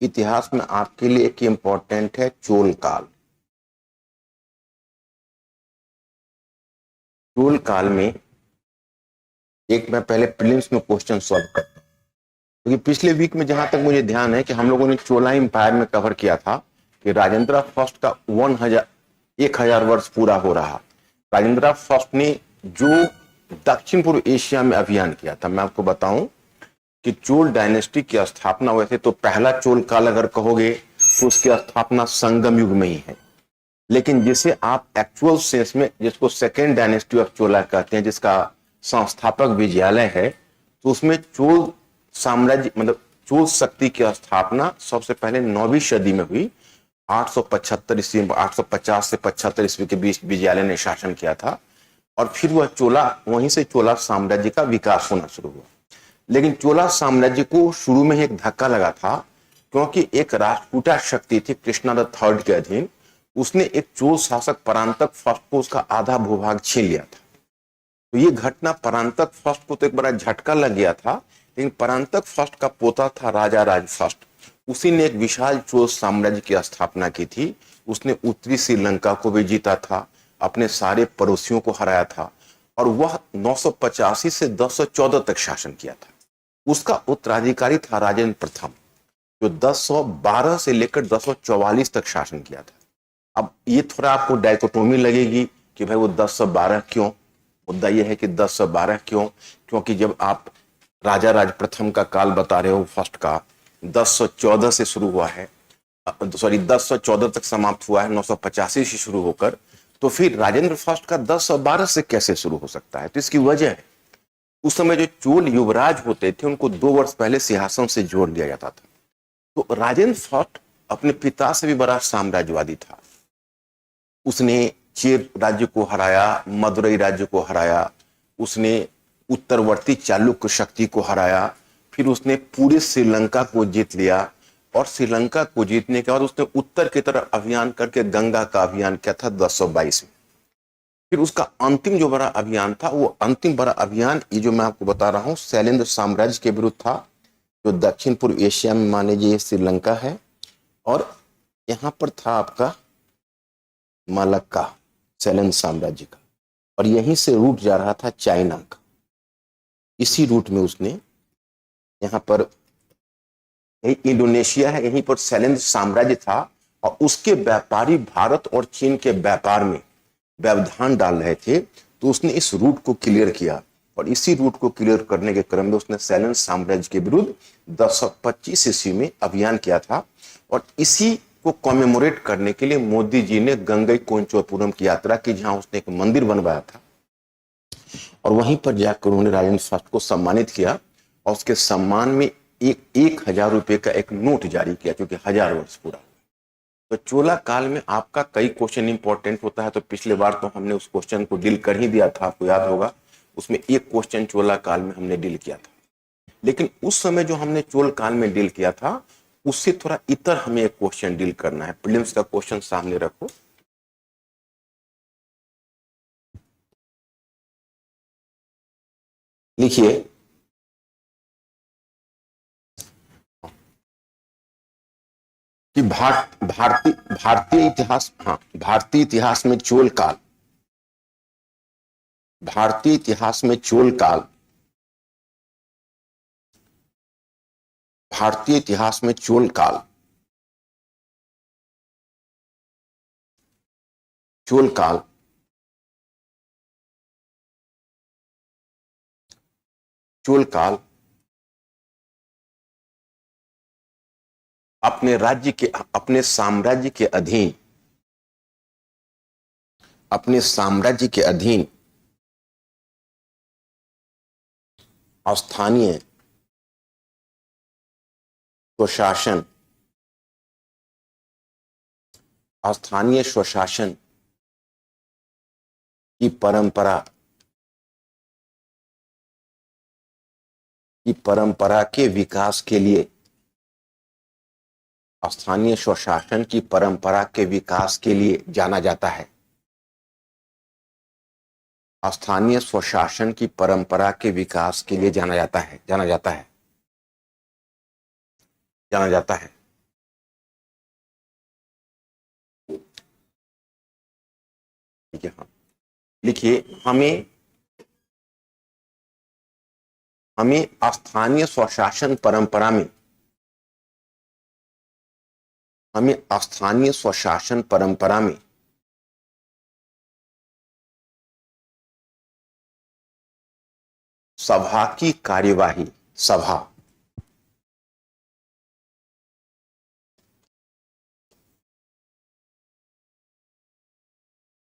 इतिहास में आपके लिए एक इंपॉर्टेंट है चोल काल। चोल काल में एक मैं पहले प्रीलिम्स में क्वेश्चन सॉल्व करता हूं, क्योंकि पिछले वीक में जहां तक मुझे ध्यान है कि हम लोगों ने चोला इंपायर में कवर किया था कि राजेंद्र फर्स्ट का 1000 वर्ष पूरा हो रहा। राजेंद्र फर्स्ट ने जो दक्षिण पूर्व एशिया में अभियान किया था, मैं आपको बताऊं कि चोल डायनेस्टी की स्थापना वैसे तो पहला चोल काल अगर कहोगे तो उसकी स्थापना संगम युग में ही है, लेकिन जिसे आप एक्चुअल सेंस में जिसको सेकेंड डायनेस्टी ऑफ चोला कहते हैं, जिसका संस्थापक विजयालय है, तो उसमें चोल साम्राज्य मतलब चोल शक्ति की स्थापना सबसे पहले 9वीं सदी में हुई। 875 ईस्वी 850 से 75 ईस्वी के बीच विजयालय ने शासन किया था और फिर वह चोला वहीं से चोला साम्राज्य का विकास होना शुरू हुआ। लेकिन चोला साम्राज्य को शुरू में ही एक धक्का लगा था, क्योंकि एक राष्ट्रकूटा शक्ति थी कृष्णा द थर्ड के अधीन, उसने एक चोल शासक परांतक फर्स्ट को उसका आधा भूभाग छीन लिया था। तो ये घटना परांतक फर्स्ट को तो एक बड़ा झटका लग गया था, लेकिन परांतक फर्स्ट का पोता था राजा राज फर्स्ट, उसी ने एक विशाल चोल साम्राज्य की स्थापना की थी। उसने उत्तरी श्रीलंका को भी जीता था, अपने सारे पड़ोसियों को हराया था और वह 985 से 1014 तक शासन किया था। उसका उत्तराधिकारी था राजेंद्र प्रथम, जो 1012 से लेकर 1044 तक शासन किया था। अब ये थोड़ा आपको डायकोटोमी लगेगी कि भाई वो 1012 क्यों। मुद्दा यह है कि 1012 क्यों, क्योंकि जब आप राजा राज प्रथम का काल बता रहे हो फर्स्ट का 1014 से शुरू हुआ है, 1014 तक समाप्त हुआ है 985 से शुरू होकर, तो फिर राजेंद्र फर्स्ट का 1012 से कैसे शुरू हो सकता है? तो इसकी वजह है उस समय जो चोल युवराज होते थे उनको 2 वर्ष पहले सिंहासन से जोड़ दिया जाता था। तो राजेंद्र फर्स्ट अपने पिता से भी बड़ा साम्राज्यवादी था। उसने चेर राज्य को हराया, मदुरई राज्य को हराया, उसने उत्तरवर्ती चालुक्य शक्ति को हराया, फिर उसने पूरे श्रीलंका को जीत लिया और श्रीलंका को जीतने के बाद उसने उत्तर की तरफ अभियान करके गंगा का अभियान किया था 1022 में। फिर उसका अंतिम जो बड़ा अभियान था, वो अंतिम बड़ा अभियान ये जो मैं आपको बता रहा हूं शैलेंद्र साम्राज्य के विरुद्ध था, जो दक्षिण पूर्व एशिया में मान लीजिए श्रीलंका है, और यहां पर था आपका मलक्का शैलेंद्र साम्राज्य का, और यहीं से रूट जा रहा था चाइना का। इसी रूट में उसने यहां पर इंडोनेशिया है, यहीं पर शैलेंद्र साम्राज्य था और उसके व्यापारी भारत और चीन के व्यापार में व्यवधान डाल रहे थे, तो उसने इस रूट को क्लियर किया और इसी रूट को क्लियर करने के क्रम में उसने शैलेंद्र साम्राज्य के विरुद्ध 1025 ईस्वी में अभियान किया था। और इसी को कॉमेमोरेट करने के लिए मोदी जी ने गंगई कोंचोपुरम की यात्रा की, जहां उसने एक मंदिर बनवाया था और वहीं पर जाकर उन्होंने राजेंद्र फर्स्ट को सम्मानित किया और उसके सम्मान में 1000 रुपए का एक नोट जारी किया, क्योंकि 1000 वर्ष पूरा। तो चोला काल में आपका कई क्वेश्चन इंपॉर्टेंट होता है, तो पिछले बार तो हमने उस क्वेश्चन को डील कर ही दिया था, आपको याद होगा। उसमें एक क्वेश्चन चोला काल में हमने डील किया था, लेकिन उस समय जो हमने चोल काल में डील किया था उससे थोड़ा इतर हमें एक क्वेश्चन डील करना है। प्रीलिम्स का क्वेश्चन सामने रखो। लिखिए, कि भारतीय इतिहास, हाँ, भारतीय इतिहास में चोल काल, भारतीय इतिहास में चोल काल, भारतीय इतिहास में चोल काल, चोल काल चोल काल अपने राज्य के, अपने साम्राज्य के अधीन, अपने साम्राज्य के अधीन स्थानीय स्वशासन, स्थानीय स्वशासन की परंपरा के विकास के लिए, स्थानीय स्वशासन की परंपरा के विकास के लिए जाना जाता है। स्थानीय स्वशासन की परंपरा के विकास के लिए जाना जाता है। यहां लिखिए, हमें स्थानीय स्वशासन परंपरा में, हमें स्थानीय स्वशासन परंपरा में सभा की कार्यवाही,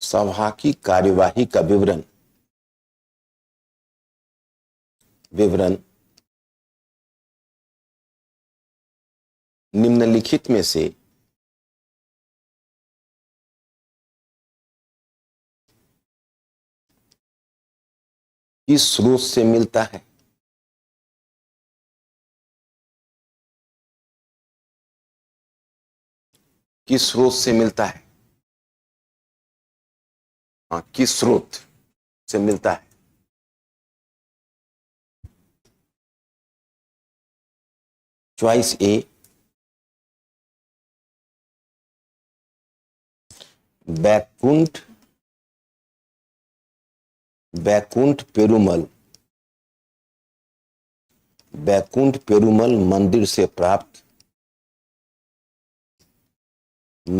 सभा की कार्यवाही का विवरण निम्नलिखित में से किस स्रोत से मिलता है? किस स्रोत से मिलता है? हाँ, किस स्रोत से मिलता है? चॉइस ए, बैकुंठ पेरुमल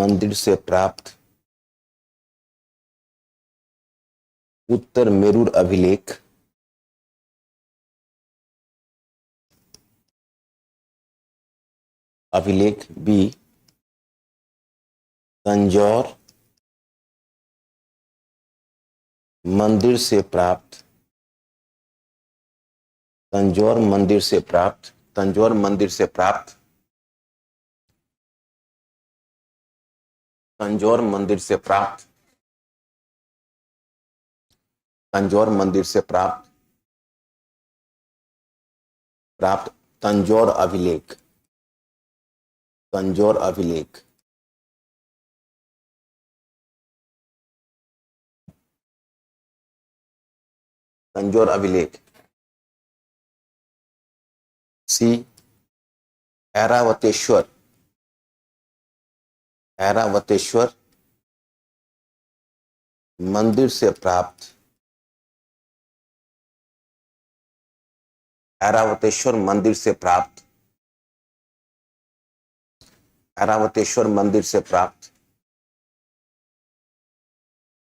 मंदिर से प्राप्त उत्तर मेरूर अभिलेख, बी, तंजौर मंदिर से प्राप्त तंजौर अभिलेख, सी, ऐरावतेश्वर मंदिर से प्राप्त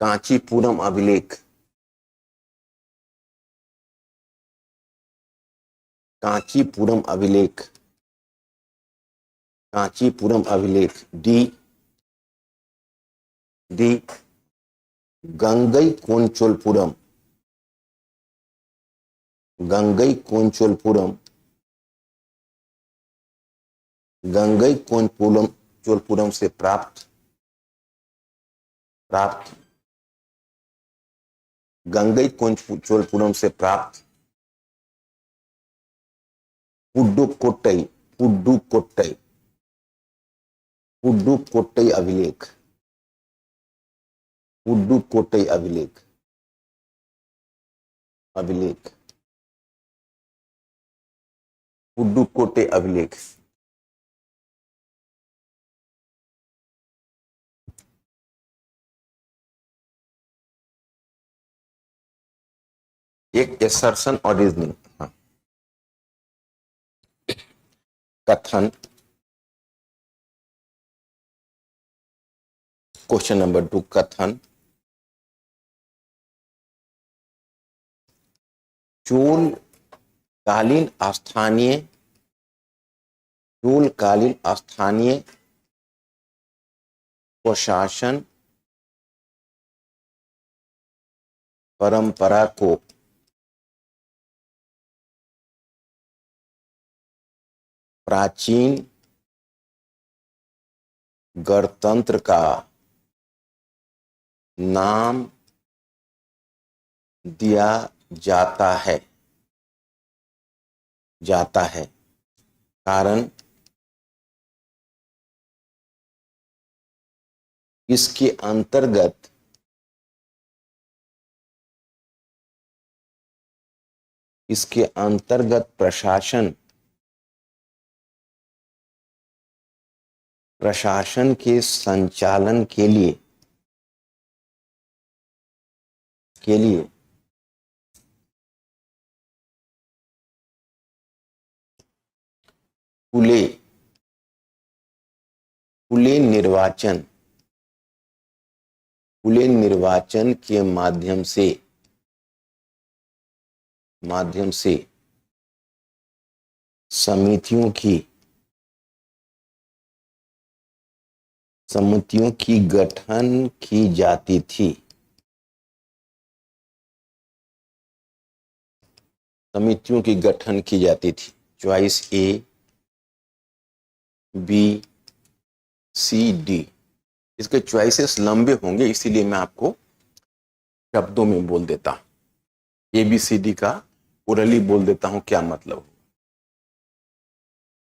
कांचीपुरम अभिलेख, डी, गंगईकोंचोलपुरम से प्राप्त पुडुकोट्टई अभिलेख, पुडुकोट्टई अभिलेख। एक एसर्शन और रीजनिंग। हाँ। कथन, क्वेश्चन नंबर 2, कथन, चोलकालीन स्थानीय स्वशासन परंपरा को प्राचीन गणतंत्र का नाम दिया जाता है कारण इसके अंतर्गत प्रशासन के संचालन के लिए के लिए खुले निर्वाचन के माध्यम से समितियों की गठन की जाती थी। समितियों की गठन की जाती थी। चॉइस ए, बी, सी, डी। इसके चॉइसेस लंबे होंगे, इसीलिए मैं आपको शब्दों में बोल देता हूं। ए बी सी डी का ओरली बोल देता हूं क्या मतलब होगा।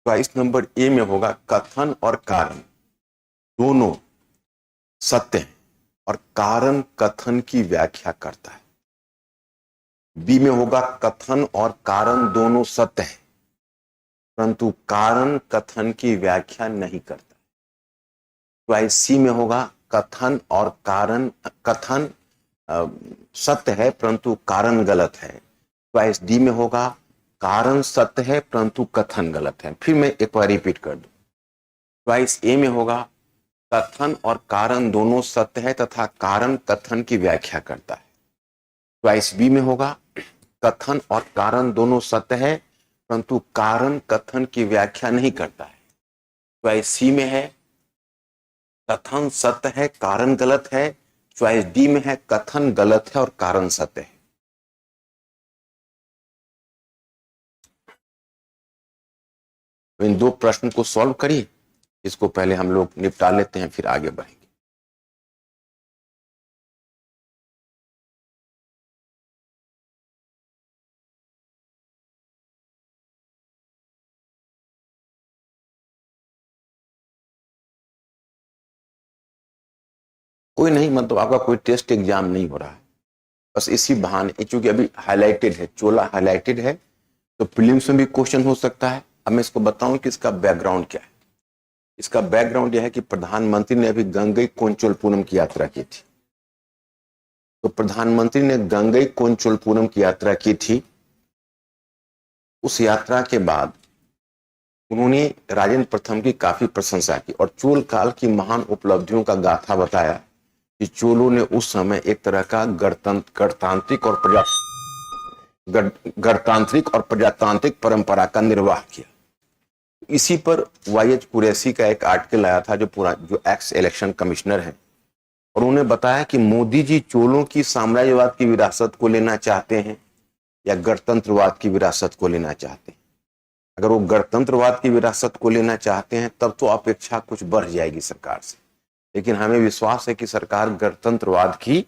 चॉइस नंबर ए में होगा कथन और कारण दोनों सत्य हैं और कारण कथन की व्याख्या करता है। बी में होगा कथन और कारण दोनों सत्य हैं परंतु कारण कथन की व्याख्या नहीं करता। चॉइस सी में होगा कथन और कारण, कथन सत्य है परंतु कारण गलत है। चॉइस डी में होगा कारण सत्य है परंतु कथन गलत है। फिर मैं एक बार रिपीट कर दूं। चॉइस ए में होगा कथन और कारण दोनों सत्य है तथा कारण कथन की व्याख्या करता है। चॉइस बी में होगा कथन और कारण दोनों सत्य है परंतु कारण कथन की व्याख्या नहीं करता है। चॉइस सी में है कथन सत्य है कारण गलत है। चॉइस डी में है कथन गलत है और कारण सत्य है। तो इन दो प्रश्न को सॉल्व करिए। इसको पहले हम लोग निपटा लेते हैं फिर आगे बढ़ेंगे। कोई नहीं, मतलब आपका कोई टेस्ट एग्जाम नहीं हो रहा है, बस इसी बहाने, चूंकि अभी हाईलाइटेड है, चोला हाईलाइटेड है तो प्रीलिम्स में भी क्वेश्चन हो सकता है। अब मैं इसको बताऊं कि इसका बैकग्राउंड क्या है। इसका बैकग्राउंड यह है कि प्रधानमंत्री ने अभी गंगई कोंचोलपुरम की यात्रा की थी। तो प्रधानमंत्री ने गंगई कोंचोलपुरम की यात्रा की थी। उस यात्रा के बाद उन्होंने राजेंद्र प्रथम की काफी प्रशंसा की और चोल काल की महान उपलब्धियों का गाथा बताया कि चोलों ने उस समय एक तरह का गणतांत्रिक और प्रजातांत्रिक परंपरा का निर्वाह किया। इसी पर वाई.एच. कुरैशी का एक आर्टिकल आया था जो एक्स इलेक्शन कमिश्नर है और उन्होंने बताया कि मोदी जी चोलों की साम्राज्यवाद की विरासत को लेना चाहते हैं या गणतंत्रवाद की विरासत को लेना चाहते हैं। अगर वो गणतंत्रवाद की विरासत को लेना चाहते हैं तब तो अपेक्षा कुछ बढ़ जाएगी सरकार से, लेकिन हमें विश्वास है कि सरकार गणतंत्रवाद की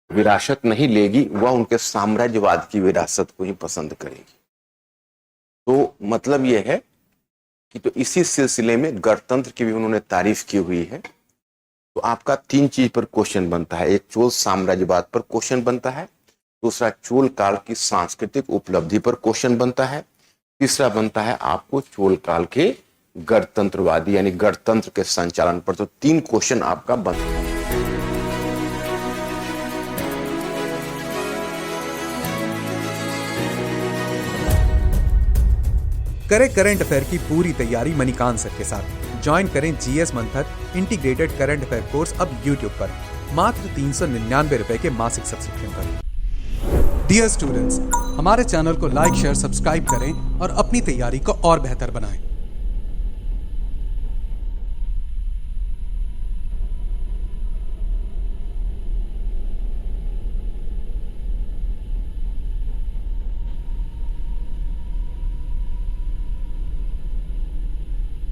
विरासत नहीं लेगी, वह उनके साम्राज्यवाद की विरासत को ही पसंद करेगी। तो मतलब यह है कि तो इसी सिलसिले में गणतंत्र की भी उन्होंने तारीफ की हुई है। तो आपका तीन चीज पर क्वेश्चन बनता है। एक चोल साम्राज्यवाद पर क्वेश्चन बनता है, दूसरा चोल काल की सांस्कृतिक उपलब्धि पर क्वेश्चन बनता है, तीसरा बनता है आपको चोल काल के गणतंत्रवादी यानी गणतंत्र के संचालन पर। तो तीन क्वेश्चन आपका बनता है। करें करंट अफेयर की पूरी तैयारी मणिकांत सर के साथ। ज्वाइन करें जीएस मंथर इंटीग्रेटेड करंट अफेयर कोर्स अब YouTube पर मात्र 399 रुपए के मासिक सब्सक्रिप्शन पर। डियर स्टूडेंट्स, हमारे चैनल को लाइक, शेयर, सब्सक्राइब करें और अपनी तैयारी को और बेहतर बनाएं।